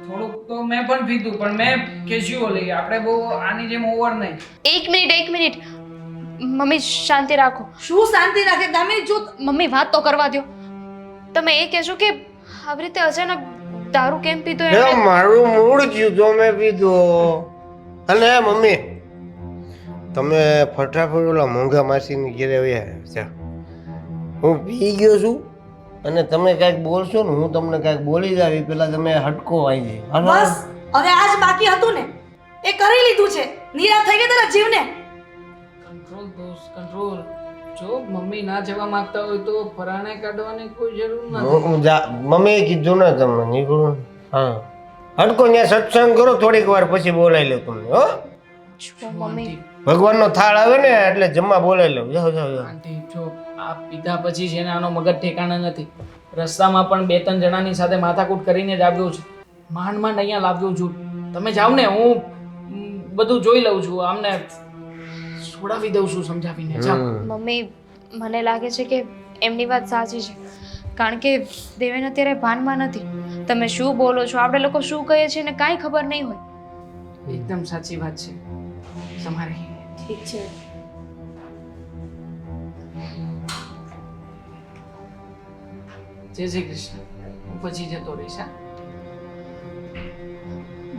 [SPEAKER 1] થોડુંક તો મેં પણ પીધું, પણ મેં કેઝ્યુઅલી. આપણે બહુ આની જેમ ઓવર નહીં.
[SPEAKER 4] એક મિનિટ મમ્મી, શાંતિ રાખો.
[SPEAKER 5] શું શાંતિ રાખે દામિની? જો
[SPEAKER 4] મમ્મી વાત તો કરવા દો. તમે એ કહેશો કે આવી રીતે અચાનક દારૂ કેમ પીધો?
[SPEAKER 3] મારું મૂડ થયું તો મેં પીધો. અને મમ્મી તમે ફટાફટ ઓલા મોંઘા માસીની ઘેરે વ્યા છે. હું પી ગયો છું અને તમે કાંઈક બોલશો ને હું તમને કાંઈક બોલી જાવ એ પેલા તમે હટકો આવી જાય.
[SPEAKER 5] બસ હવે આજ બાકી હતું ને એ કરી લીધું છે. નિરાશ થઈ ગયા તારા જીવને.
[SPEAKER 1] કંટ્રોલ દોસ્ત, કંટ્રોલ. જો મમ્મી ના જવા માંગતા હોય તો ફરાણે કાઢવાની કોઈ જરૂર નથી.
[SPEAKER 3] મમ્મીએ કીધું ને તમને નીકળું. હા હટકો ત્યાં સત્સંગ કરો થોડીક વાર પછી બોલાવી લો તમને. હો
[SPEAKER 4] મમ્મી,
[SPEAKER 3] ભગવાનનો થાળ આવે ને એટલે જમવા બોલાવી લો. જાઓ જાઓ જાઓ.
[SPEAKER 1] આંટી જો આ પીધા પછી છે ને આનો મગજ ઠેકાણા નથી. રસ્તામાં પણ 2-3 જણાની સાથે માથાકૂટ કરીને જ આવ્યો છું. માંડ અહીંયા લાવ્યો છું. તમે જાઓ ને, હું બધું જોઈ લઉં છું. આમને છોડાવી દઉં છું સમજાવીને. જાઓ.
[SPEAKER 4] મમ્મી, મને લાગે છે કે એમની વાત સાચી છે. કારણ કે દેવેન અત્યારે ભાનમાં નથી. તમે શું બોલો છો, આપણે લોકો શું કહીએ છીએ ને કાંઈ ખબર નહીં હોય.
[SPEAKER 1] એકદમ સાચી વાત છે તમારી.
[SPEAKER 5] ઠીક છે.
[SPEAKER 1] જય શ્રી કૃષ્ણ. હું પછી જતો રહીશ. હા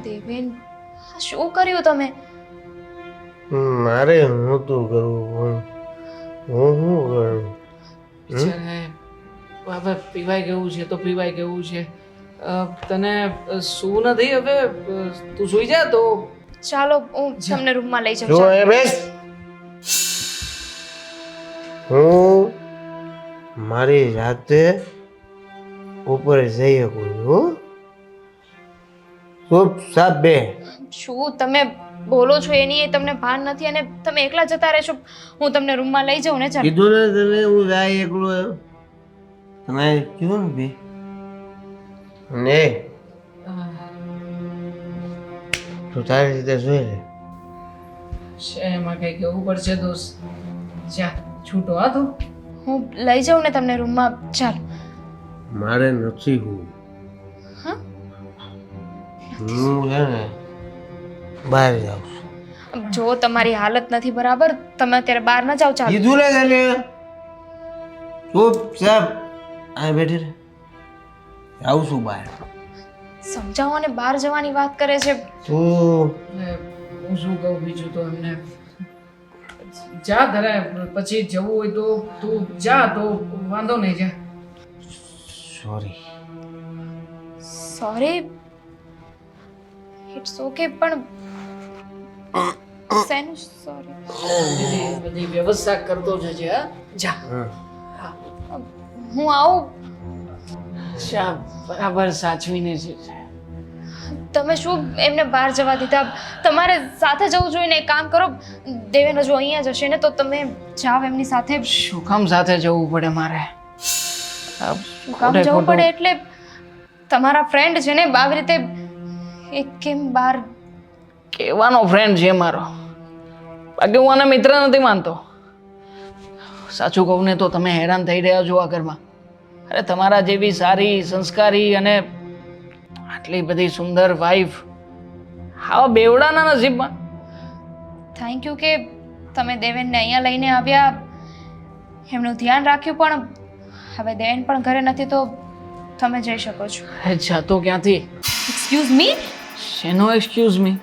[SPEAKER 4] દેવેન, આ શું કર્યું તમે?
[SPEAKER 3] મારે હું તો કરું. હું શું કરું?
[SPEAKER 1] બિચારે હવે પીવાઈ ગયું છે તો પીવાઈ ગયું છે. તને શું નથી હવે તું સૂઈ જા તો
[SPEAKER 4] ચાલો હું તમને રૂમમાં લઈ જાઉં
[SPEAKER 3] જો
[SPEAKER 4] ચાલો.
[SPEAKER 3] એ બેસ હું મારી જાતે ઉપર જઈ શકું છું ચૂપચાપ બે
[SPEAKER 4] શું તમે બોલો છો એની એ તમને ભાન નથી અને તમે એકલા જતા રહેશો. હું તમને રૂમમાં લઈ જાઉં ને ચાલો.
[SPEAKER 3] કીધું ને તને હું જાય એકલો તમે કીધું ને બે ને તું તારી રીતે જોઈ લે
[SPEAKER 1] છે એમાં કઈ કેવું પડશે દોસ્ત જા છૂટો હા તું
[SPEAKER 4] હું લઈ જાઉં ને તમને રૂમમાં ચાલો.
[SPEAKER 3] મારે નથી હું
[SPEAKER 4] હા
[SPEAKER 3] હું છે ને બહાર જાઉં છું
[SPEAKER 4] જો તમારી હાલત નથી બરાબર તમે અત્યારે બહાર ન જાઓ ચાલો.
[SPEAKER 3] કીધું ને તને ચૂપચાપ આ બેઠી રહે આવું છું બહાર
[SPEAKER 4] સમજાવો અને બહાર જવાની વાત કરે છે.
[SPEAKER 3] તું
[SPEAKER 1] હું શું કહું બીજું તો એમને જા તારે પછી જવું હોય તો તું જા તો વાંધો નહીં જા
[SPEAKER 3] સોરી
[SPEAKER 4] સોરી ઇટ્સ ઓકે પણ શેનું સોરી?
[SPEAKER 1] બધી વ્યવસ્થા કરતો જજે હા જા
[SPEAKER 4] હું આવું.
[SPEAKER 1] શા બરાબર સાચવીને છે
[SPEAKER 4] તમે શું એમને બહાર જવા દીધા? તમારે સાથે જવું જોઈએ ને. એક કામ કરો દેવેન જો અહીંયા જ હશે ને તો તમે જાઓ એમની સાથે.
[SPEAKER 1] શું કામ સાથે જવું પડે મારે
[SPEAKER 4] શું કામ જવું પડે એટલે તમારા ફ્રેન્ડ છે ને આવી રીતે એક કેમ બહાર
[SPEAKER 1] કહેવાનો ફ્રેન્ડ છે મારો બાકી હું આને મિત્ર નથી માનતો. સાચું કહું ને તો તમે હેરાન થઈ રહ્યા છો આ ઘરમાં. અરે તમારા જેવી સારી સંસ્કારી અને આટલી બધી સુંદર વાઈફ આવા બેવડાના નસીબમાં.
[SPEAKER 4] થેન્ક યુ કે તમે દેવેનને અહીંયા લઈને આવ્યા, એમનું ધ્યાન રાખ્યું. પણ હવે દેવેન પણ ઘરે નથી તો તમે જઈ શકો છો.
[SPEAKER 1] અરે જાતો ક્યાંથી?
[SPEAKER 4] Excuse me.
[SPEAKER 1] શેનો એક્સક્યુઝ મી?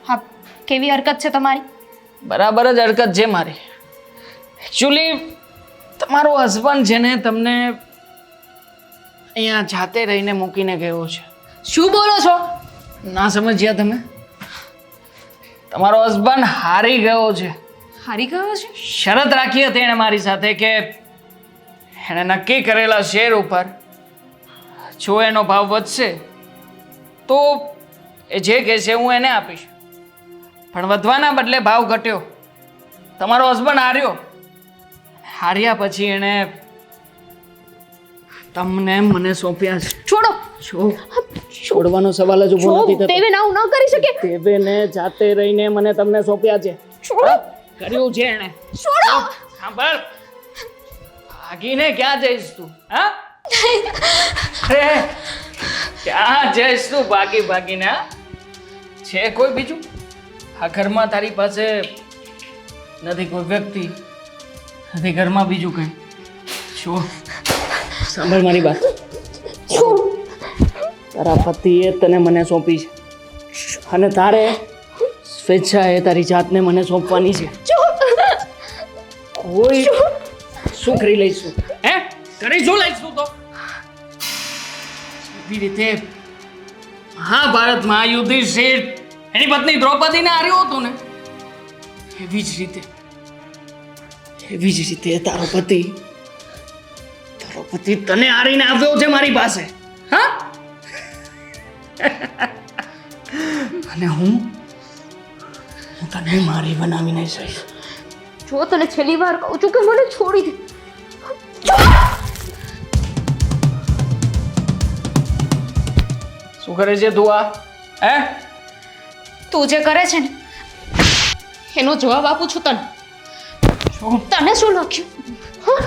[SPEAKER 4] હા કેવી હરકત છે તમારી?
[SPEAKER 1] બરાબર જ હરકત છે મારી. એકચ્યુઅલી તમારો હસબન્ડ છે ને તમને અહીંયા જાતે રહીને મૂકીને ગયો છે.
[SPEAKER 4] શું બોલો છો?
[SPEAKER 1] ના સમજ્યા તમે? તમારો હસબન્ડ હારી ગયો છે.
[SPEAKER 4] હારી ગયો છે?
[SPEAKER 1] શરત રાખી હતી એણે મારી સાથે કે એણે નક્કી કરેલા શેર ઉપર જો એનો ભાવ વધશે તો એ જે કહેશે હું એને આપીશ. પણ વધવાના બદલે ભાવ ઘટ્યો. તમારો હસબન્ડ હાર્યો. હાર્યા પછી એણે તમને મને સોંપ્યા છે.
[SPEAKER 4] છોડો.
[SPEAKER 1] છોડવાનો સવાલ જ ઊભો નથી થતો.
[SPEAKER 4] દેવેન આવું ન કરી શકે.
[SPEAKER 1] દેવેને જાતે રહીને મને તમને સોંપ્યા છે.
[SPEAKER 4] છોડો.
[SPEAKER 1] કર્યું છે એણે.
[SPEAKER 4] છોડો.
[SPEAKER 1] સાંભળ ભાગીને ક્યાં જઈશ તું? હા અરે ક્યાં જઈશ તું ભાગી ભાગીને? હા છે કોઈ બીજું આ ઘરમાં? તારી પાસે નથી કોઈ વ્યક્તિ, નથી ઘરમાં બીજું કંઈ? શું સાંભળ મારી વાત. તારા પતિએ તને મને સોંપી છે અને તારે સ્વેચ્છાએ તારી જાતને મને સોંપવાની છે. કોઈ શું કરી લઈશું? હે કરી શું લઈશું? તો એવી રીતે મહાભારતમાં યુધિષ્ઠિર એની પત્ની દ્રૌપદીને હાર્યો હતો ને એવી જ રીતે તારો પતિ તને હારીને આવ્યો છે મારી પાસે. હા અને હું તને મારી બનાવીને જઈશ.
[SPEAKER 4] જો તને છેલ્લી વાર કહું છું કે મને છોડી દે.
[SPEAKER 1] શું કરે છે તું આ? હે
[SPEAKER 4] તું જે કરે છે ને એનો જવાબ આપું છું તને. તને શું લાગ્યું? હા?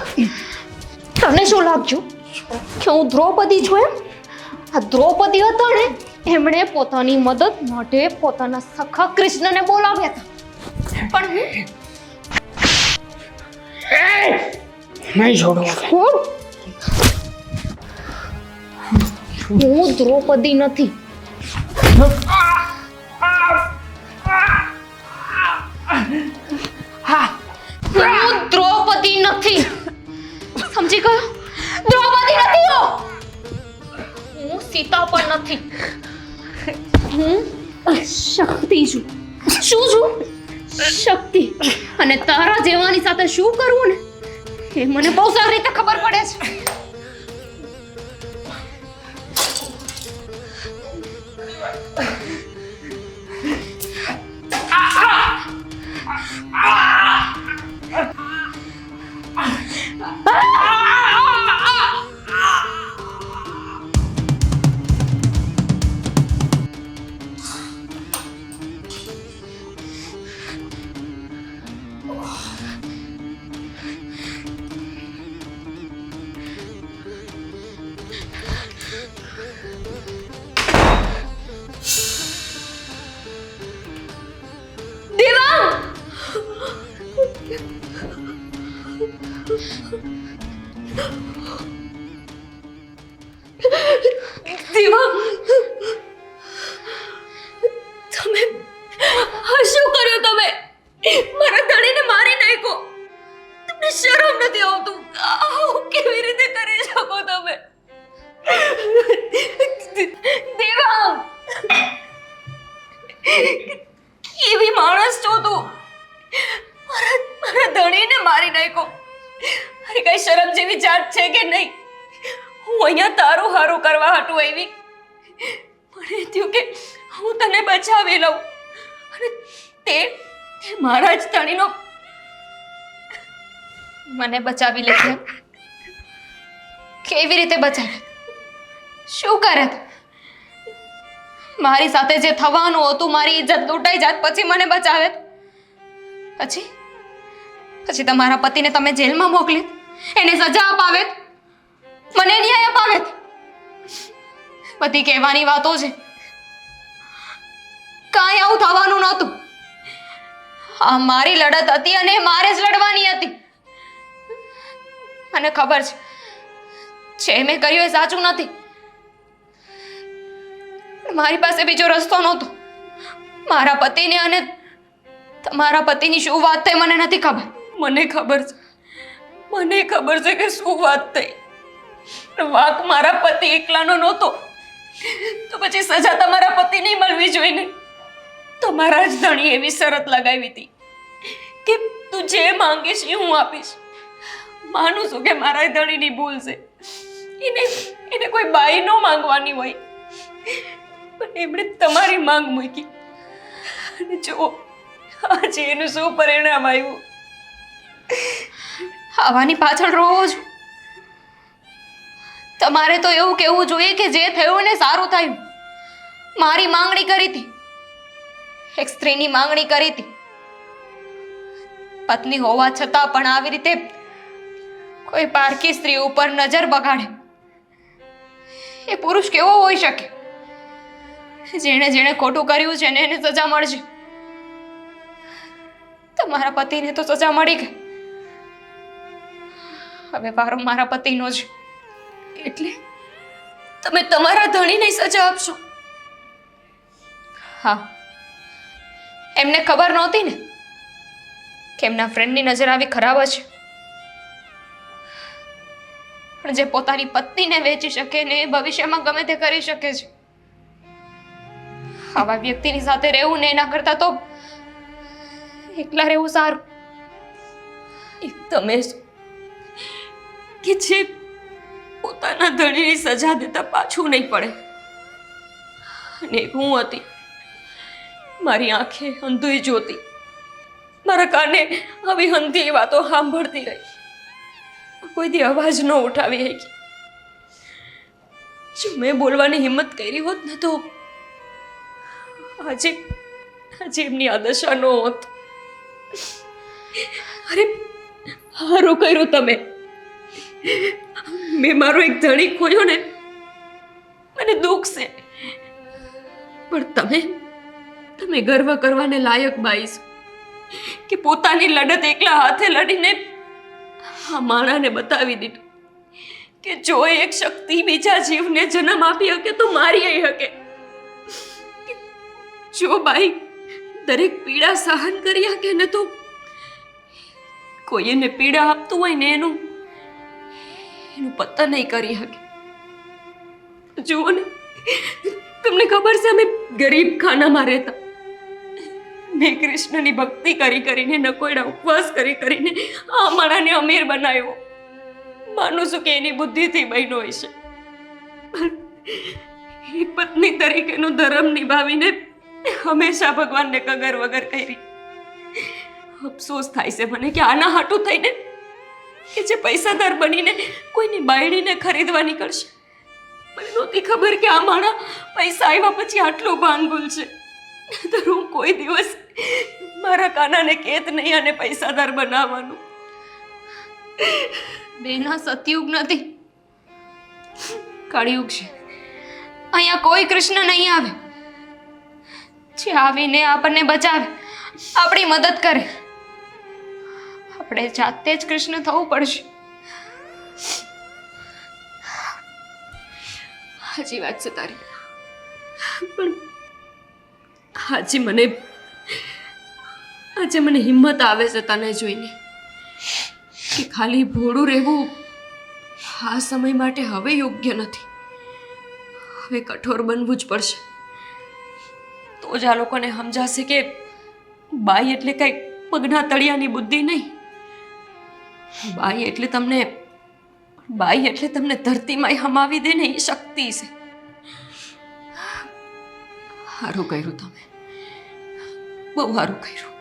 [SPEAKER 4] તને શું લાગ્યું કે હું દ્રૌપદી છું એમ? આ દ્રૌપદી હતા ને એમણે પોતાની મદદ માટે પોતાના સખા કૃષ્ણને બોલાવ્યા હતા. પણ
[SPEAKER 1] નહીં છોડો.
[SPEAKER 4] હું દ્રૌપદી નથી. હું દ્રૌપદી નથી. સમજી ગયો? દ્રૌપદી નથી હું. હું સીતા પર શું છું શક્તિ, અને તારા જેવાની સાથે શું કરવું ને એ મને બહુ સારી રીતે ખબર પડે છે. દેવા, તમે આ શું કર્યું? તમે મારા ધણીને મારી નાખ્યો. તમને શરમ નથી આવતું? આવું કેવી રીતે કરી શકો તમે? દેવા, કેવી માણસ છો તું? મારા ધણીને મારી નાખ્યો. અરે કઈ શરમ જેવી જાત છે કે નહીં? હું અહીંયા તારું હારું કરવા હાટું આવી. મને થયું કે હું તને બચાવી લઉં, અને તે મારા જ ધણીનો મને બચાવી લે. કેવી રીતે બચાવે? શું કરે? મારી સાથે જે થવાનું હતું, મારી ઇજ્જત લૂંટાઈ જાત, પછી મને બચાવે. પછી તમારા પતિને તમે જેલમાં મોકલી, એને સજા અપાવે, મને ન્યાય અપાવે. બધી કહેવાની વાતો છે, કાંઈ આવું થવાનું નહોતું. આ મારી લડત હતી અને મારે જ લડવાની હતી. મને ખબર છે મેં કર્યું એ સાચું નથી, પણ મારી પાસે બીજો રસ્તો નહોતો. મારા પતિને અને તમારા પતિની શું વાત થઈ મને નથી ખબર. મને ખબર છે કે શું વાત થઈ. વાંક મારા પતિ એકલાનો નહોતો, તો પછી સજા તમારા પતિને મળવી જોઈએ. તમારા જ ધણી એવી શરત લગાવી હતી કે તું જે માંગીશ એ હું આપીશ. માનું છું કે મારા ધણીની ભૂલ છે, એને કોઈ બાઈ ન માંગવાની હોય, પણ એમણે તમારી માંગ મૂકી. અને જો આજે એનું શું પરિણામ આવ્યું. આવાની પાછળ રોવો છું. તમારે તો એવું કહેવું જોઈએ કે જે થયું ને સારું થયું. મારી માંગણી કરી હતી, એક સ્ત્રીની માંગણી કરી હતી. પત્ની હોવા છતાં પણ આવી રીતે કોઈ પારકી સ્ત્રી ઉપર નજર બગાડે એ પુરુષ કેવો હોઈ શકે? જેણે ખોટું કર્યું છે ને એને સજા મળશે. તમારા પતિને તો સજા મળી ગઈ, હવે વારો મારા પતિનો છે. એટલે તમે તમારા ધણીને સજા આપશો? હા, એમને ખબર નહોતી ને કે એમના ફ્રેન્ડની નજર આવી ખરાબ હશે. પણ જે પોતાની પત્નીને વેચી શકે ને એ ભવિષ્યમાં ગમે તે કરી શકે છે. આવા વ્યક્તિની સાથે રહેવું ને એના કરતા તો એકલા રહેવું સારું. તમે કે જે પોતાના ધણીની સજા દેતા પાછું નહીં પડે, અને હું હતી, મારી આંખે અંધુઈ જોતી, મારા કાને આવી હંધી વાતો સાંભળતી રહી, કોઈથી અવાજ ન ઉઠાવી શકી. જો મેં બોલવાની હિંમત કરી હોત ને તો આજે એમની આ દશા ન હોત. અરે હારું કર્યું તમે. મેં મારો એક ધણી ખોયો ને, મને દુઃખ છે, પણ તમે ગર્વ કરવાને લાયક બાઈ છો કે પોતાની લડત એકલા હાથે લડીને આ માણાને બતાવી દીધું કે જો એક શક્તિ બીજા જીવને જન્મ આપી શકે તો મારી શકે. જો બાઈ દરેક પીડા સહન કરી શકે ને તો કોઈ એને પીડા આપતું હોય ને એનું પતન નહીં કરી શકે. જુઓ ને, તમને ખબર છે અમે ગરીબ ખાનામાં રહેતા,
[SPEAKER 2] મેં કૃષ્ણની ભક્તિ કરી કરીને નકોયડા ઉપવાસ કરી કરીને આ માણાને અમીર બનાવ્યો. માનું છું કે એની બુદ્ધિથી બન્યો હશે. એક પત્ની તરીકેનો ધર્મ નિભાવીને હંમેશા ભગવાનને કગર વગર કરી. અફસોસ થાય છે મને કે આના હાટું થઈને કે જે પૈસાદાર બનીને કોઈની બાયડીને ખરીદવા નીકળશે. મને નહોતી ખબર કે આ માણા પૈસા આવ્યા પછી આટલું ભાંગુલ છે. તો હું કોઈ દિવસ મારા કાનાને કેત નહીં અને પૈસાદાર બનાવવાનું.
[SPEAKER 4] બેના સતયુગ નથી, કળિયુગ છે. અહીંયા કોઈ કૃષ્ણ નહીં આવે. જે આવીને આપણને બચાવે, આપણી મદદ કરે. આપણે જાતે જ કૃષ્ણ થવું પડશે. સાચી વાત છે તારી,
[SPEAKER 2] પણ આજે મને હિંમત આવે છે તને જોઈને કે ખાલી ભોળું રહેવું આ સમય માટે હવે યોગ્ય નથી. હવે કઠોર બનવું જ પડશે. તો જ આ લોકોને સમજાશે કે બાઈ એટલે કઈ પગના તળિયાની બુદ્ધિ નહીં. બાઈ એટલે તમને ધરતીમાં હમાવી દે ને એ શક્તિ છે. સારું કર્યું તમે, બહુ સારું કર્યું.